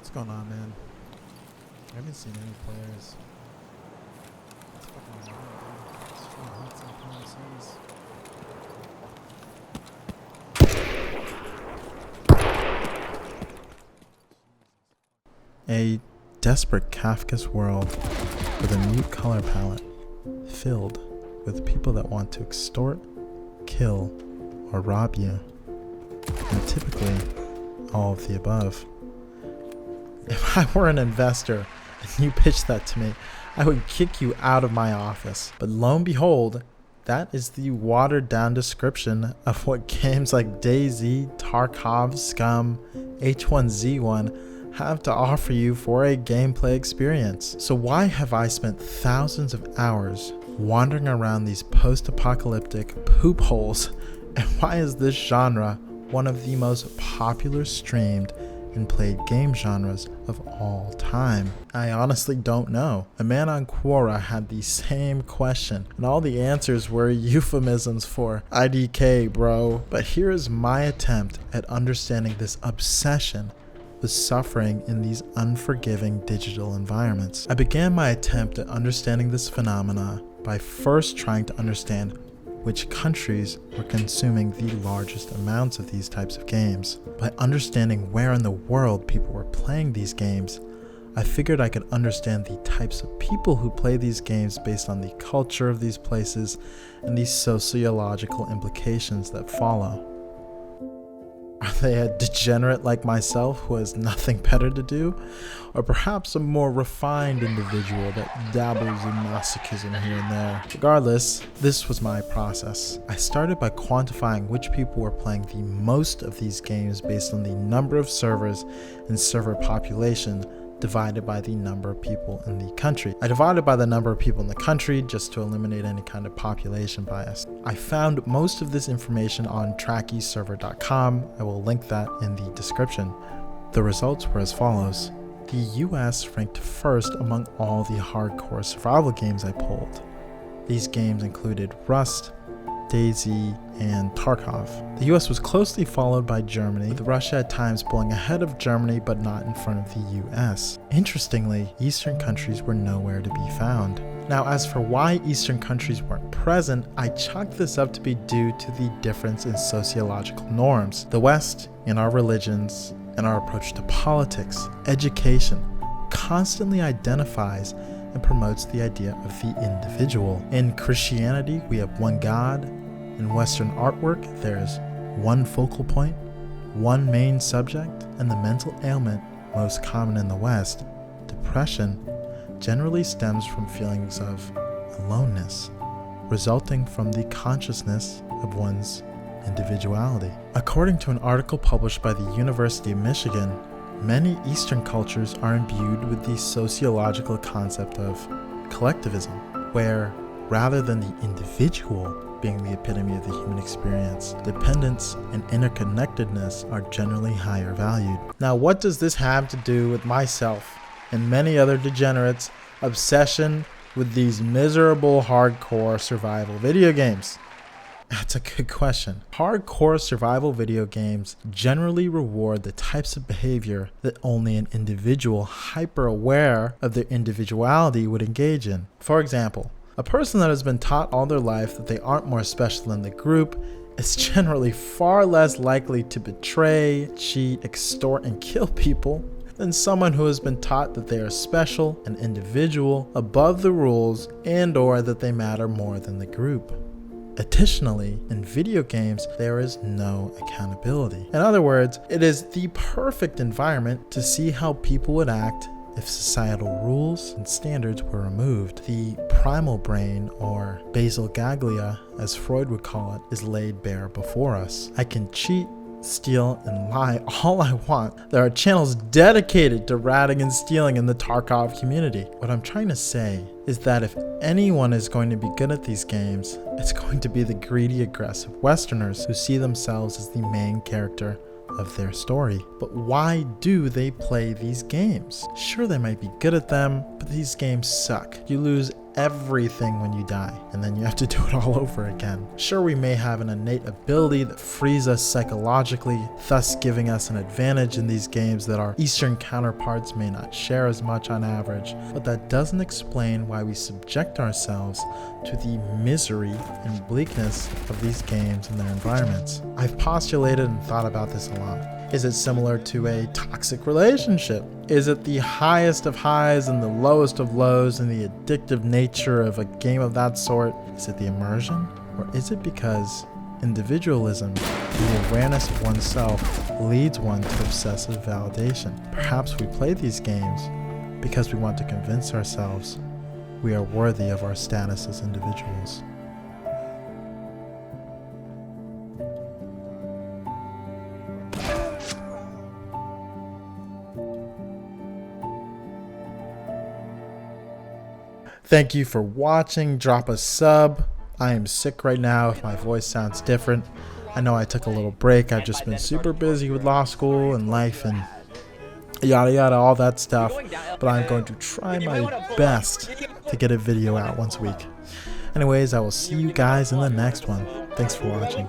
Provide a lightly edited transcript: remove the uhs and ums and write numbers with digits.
What's going on, man? I haven't seen any players. It's fucking wild, dude. It's fucking hot in A desperate Kafka's world with a mute color palette filled with people that want to extort, kill, or rob you. And typically, all of the above. If I were an investor and you pitched that to me, I would kick you out of my office. But lo and behold, that is the watered down description of what games like DayZ, Tarkov, Scum, H1Z1 have to offer you for a gameplay experience. So why have I spent thousands of hours wandering around these post-apocalyptic poop holes? And why is this genre one of the most popular streamed and played game genres of all time? I honestly don't know. A man on Quora had the same question, and all the answers were euphemisms for IDK, bro. But here is my attempt at understanding this obsession with suffering in these unforgiving digital environments. I began my attempt at understanding this phenomena by first trying to understand which countries were consuming the largest amounts of these types of games. By understanding where in the world people were playing these games, I figured I could understand the types of people who play these games based on the culture of these places and the sociological implications that follow. Are they a degenerate like myself who has nothing better to do? Or perhaps a more refined individual that dabbles in masochism here and there? Regardless, this was my process. I started by quantifying which people were playing the most of these games based on the number of servers and server population divided by the number of people in the country. I divided by the number of people in the country just to eliminate any kind of population bias. I found most of this information on trackyserver.com. I will link that in the description. The results were as follows. The US ranked first among all the hardcore survival games I pulled. These games included Rust, DayZ, and Tarkov. The US was closely followed by Germany, with Russia at times pulling ahead of Germany but not in front of the US. Interestingly, Eastern countries were nowhere to be found. Now, as for why Eastern countries weren't present, I chalk this up to be due to the difference in sociological norms. The West, in our religions, and our approach to politics, education, constantly identifies and promotes the idea of the individual. In Christianity, we have one God. In Western artwork, there's one focal point, one main subject, and the mental ailment most common in the West, depression, generally stems from feelings of aloneness, resulting from the consciousness of one's individuality. According to an article published by the University of Michigan, many Eastern cultures are imbued with the sociological concept of collectivism, where rather than the individual being the epitome of the human experience, dependence and interconnectedness are generally higher valued. Now, what does this have to do with myself and many other degenerates' obsession with these miserable hardcore survival video games? That's a good question. Hardcore survival video games generally reward the types of behavior that only an individual hyper-aware of their individuality would engage in. For example, a person that has been taught all their life that they aren't more special than the group is generally far less likely to betray, cheat, extort, and kill people than someone who has been taught that they are special and individual, above the rules, and/or that they matter more than the group. Additionally, in video games, there is no accountability. In other words, it is the perfect environment to see how people would act if societal rules and standards were removed. The primal brain, or basal ganglia, as Freud would call it, is laid bare before us. I can cheat, steal, and lie all I want. There are channels dedicated to ratting and stealing in the Tarkov community. What I'm trying to say is that if anyone is going to be good at these games, it's going to be the greedy, aggressive Westerners who see themselves as the main character of their story. But why do they play these games? Sure, they might be good at them, but these games suck. You lose everything when you die, and then you have to do it all over again. Sure, we may have an innate ability that frees us psychologically, thus giving us an advantage in these games that our Eastern counterparts may not share as much on average, but that doesn't explain why we subject ourselves to the misery and bleakness of these games and their environments. I've postulated and thought about this a lot. Is it similar to a toxic relationship? Is it the highest of highs and the lowest of lows and the addictive nature of a game of that sort? Is it the immersion? Or is it because individualism, the awareness of oneself, leads one to obsessive validation? Perhaps we play these games because we want to convince ourselves we are worthy of our status as individuals. Thank you for watching. Drop a sub. I am sick right now if my voice sounds different. I know I took a little break. I've just been super busy with law school and life and yada yada, all that stuff. But I'm going to try my best to get a video out once a week. Anyways, I will see you guys in the next one. Thanks for watching.